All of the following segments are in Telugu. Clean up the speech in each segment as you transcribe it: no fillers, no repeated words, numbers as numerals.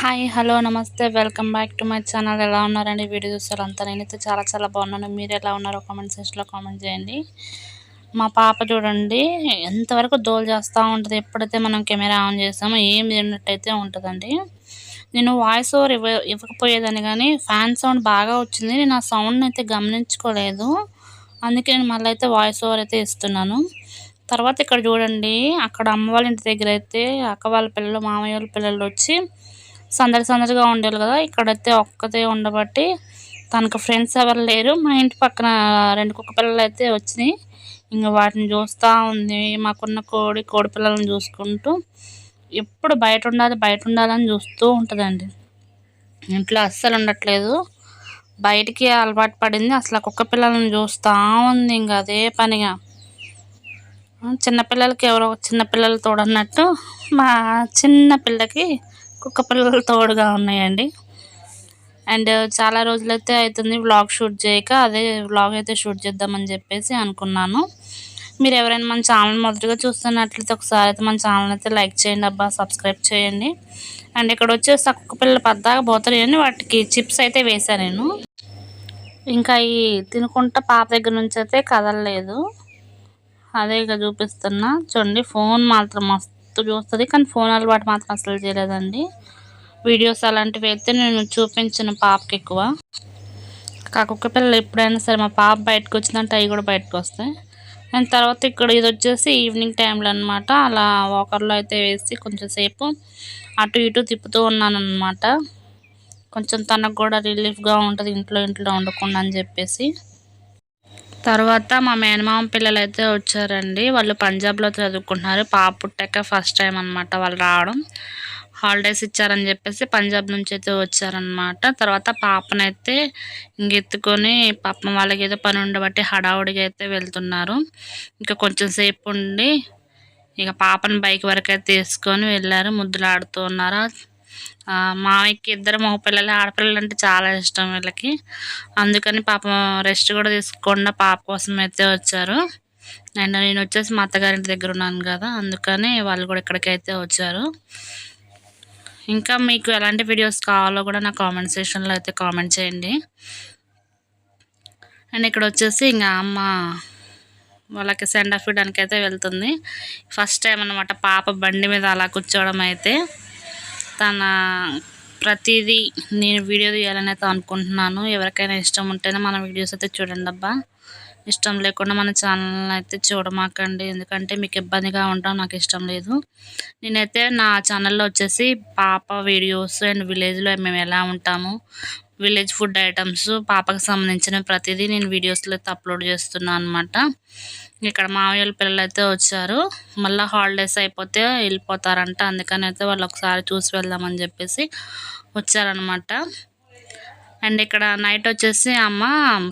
హాయ్ హలో నమస్తే welcome back to my channel. ఎలా ఉన్నారండి? వీడియో చూస్తారు అంతా. నేనైతే చాలా చాలా బాగున్నాను. మీరు ఎలా ఉన్నారో కామెంట్ సెక్షన్లో కామెంట్ చేయండి. మా పాప చూడండి ఎంతవరకు దోలు చేస్తూ ఉంటుంది. ఎప్పుడైతే మనం కెమెరా ఆన్ చేస్తామో ఏం తిన్నట్టయితే ఉంటుందండి. నేను వాయిస్ ఓవర్ ఇవ్వకపోయేదాన్ని కానీ ఫ్యాన్ సౌండ్ బాగా వచ్చింది. నేను ఆ సౌండ్ని అయితే గమనించుకోలేదు. అందుకే నేను మళ్ళీ అయితే వాయిస్ ఓవర్ అయితే ఇస్తున్నాను. తర్వాత ఇక్కడ చూడండి, అక్కడ అమ్మ వాళ్ళ ఇంటి దగ్గర అయితే అక్క వాళ్ళ పిల్లలు, మామయ్య వాళ్ళ పిల్లలు వచ్చి సందడిగా ఉండేవాళ్ళు కదా. ఇక్కడైతే ఒక్కతే ఉండబట్టి తనకు ఫ్రెండ్స్ ఎవరు లేరు. మా ఇంటి పక్కన 2 కుక్క పిల్లలు అయితే వచ్చినాయి. ఇంకా వాటిని చూస్తూ ఉంది. మాకున్న కోడి పిల్లలను చూసుకుంటూ ఎప్పుడు బయట ఉండాలని చూస్తూ ఉంటుందండి. ఇంట్లో అస్సలు ఉండట్లేదు. బయటికి అలవాటు పడింది. అసలు ఆ కుక్క పిల్లలను చూస్తూ ఉంది ఇంకా అదే పనిగా. చిన్నపిల్లలకి చిన్నపిల్లలు తోడన్నట్టు మా చిన్న పిల్లకి కుక్క పిల్లలు తోడుగా ఉన్నాయండి. అండ్ చాలా రోజులైతే అవుతుంది వ్లాగ్ షూట్ చేయక. అదే వ్లాగ్ అయితే షూట్ చేద్దామని చెప్పేసి అనుకున్నాను. మీరు ఎవరైనా మన ఛానల్ మొదటిగా చూస్తున్నట్లయితే ఒకసారి అయితే మన ఛానల్ అయితే లైక్ చేయండి అబ్బా, సబ్స్క్రైబ్ చేయండి. అండ్ ఇక్కడ వచ్చేసి ఆ కుక్క పిల్లలు పద్దాగా పోతాయని వాటికి చిప్స్ అయితే వేశాను నేను. ఇంకా ఈ తినుకుంటా పాప దగ్గర నుంచి అయితే కదలలేదు. అదే ఇక చూపిస్తున్నా చూడండి. ఫోన్ మాత్రం మస్తు చూస్తుంది కానీ ఫోన్ అలవాటు మాత్రం అసలు చేయలేదండి. వీడియోస్ అలాంటివి అయితే నేను చూపించిన పాపకి ఎక్కువ. కుక్క పిల్లలు ఎప్పుడైనా సరే మా పాప బయటకు వచ్చిందంటే అవి కూడా బయటకు వస్తాయి. అండ్ తర్వాత ఇక్కడ ఇది వచ్చేసి ఈవినింగ్ టైంలో అనమాట. అలా వాకర్లో అయితే వేసి కొంచెం సేపు అటు ఇటు తిప్పుతూ ఉన్నాను అనమాట. కొంచెం తనకు కూడా రిలీఫ్గా ఉంటుంది ఇంట్లో ఉండకుండా అని చెప్పేసి. తర్వాత మా మేనమామ పిల్లలు అయితే వచ్చారండి. వాళ్ళు పంజాబ్లో చదువుకుంటున్నారు. పాప పుట్టాక ఫస్ట్ టైం అనమాట వాళ్ళు రావడం. హాలిడేస్ ఇచ్చారని చెప్పేసి పంజాబ్ నుంచి అయితే వచ్చారనమాట. తర్వాత పాపనైతే ఇంకెత్తుకొని పాపం వాళ్ళకి ఏదో పని ఉండబట్టి హడావుడిగా అయితే వెళ్తున్నారు. ఇంకా కొంచెం సేపు ఉండి ఇక పాపను బైక్ వరకు అయితే తీసుకొని వెళ్ళారు. ముద్దులాడుతూ ఉన్నారు. మామయ్యకి 2 మగపిల్లలు, ఆడపిల్లలు అంటే చాలా ఇష్టం వీళ్ళకి. అందుకని పాపం రెస్ట్ కూడా తీసుకోకుండా పాప కోసం అయితే వచ్చారు. అండ్ నేను వచ్చేసి మా అత్తగారింటి దగ్గర ఉన్నాను కదా, అందుకని వాళ్ళు కూడా ఇక్కడికైతే వచ్చారు. ఇంకా మీకు ఎలాంటి వీడియోస్ కావాలో కూడా నా కామెంట్ సెక్షన్లో అయితే కామెంట్ చేయండి. అండ్ ఇక్కడ వచ్చేసి ఇంకా అమ్మ వాళ్ళకి సెండ్ ఆఫ్ ఇవ్వడానికి అయితే వెళ్తుంది. ఫస్ట్ టైం అనమాట పాప బండి మీద అలా కూర్చోవడం అయితే. తన ప్రతిదీ నేను వీడియో తీయాలని అయితే అనుకుంటున్నాను. ఎవరికైనా ఇష్టం ఉంటేనే మన వీడియోస్ అయితే చూడండి అబ్బా. ఇష్టం లేకుండా మన ఛానల్ అయితే చూడమాకండి, ఎందుకంటే మీకు ఇబ్బందిగా ఉండడం నాకు ఇష్టం లేదు. నేనైతే నా ఛానల్లో వచ్చేసి పాప వీడియోస్ అండ్ విలేజ్లో మేము ఎలా ఉంటాము, విలేజ్ ఫుడ్ ఐటమ్స్, పాపకు సంబంధించిన ప్రతిదీ నేను వీడియోస్లో అయితే అప్లోడ్ చేస్తున్నాను అనమాట. ఇక్కడ మామయ్య పిల్లలు అయితే వచ్చారు. మళ్ళీ హాలిడేస్ అయిపోతే వెళ్ళిపోతారంట. అందుకని అయితే వాళ్ళు ఒకసారి చూసి వెళ్దామని చెప్పేసి వచ్చారనమాట. అండ్ ఇక్కడ నైట్ వచ్చేసి అమ్మ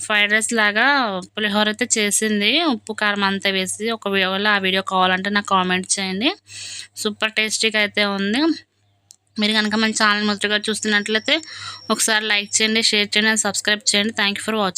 ఫ్రైడ్ రైస్ లాగా పులిహోర అయితే చేసింది, ఉప్పు కారం అంతా వేసి. ఒకవేళ ఆ వీడియో కావాలంటే నాకు కామెంట్ చేయండి. సూపర్ టేస్టీగా అయితే ఉంది. మీరు కనుక మన ఛానల్ మొదటిగా చూస్తున్నట్లయితే ఒకసారి లైక్ చేయండి, షేర్ చేయండి, సబ్స్క్రైబ్ చేయండి. Thank you for watching.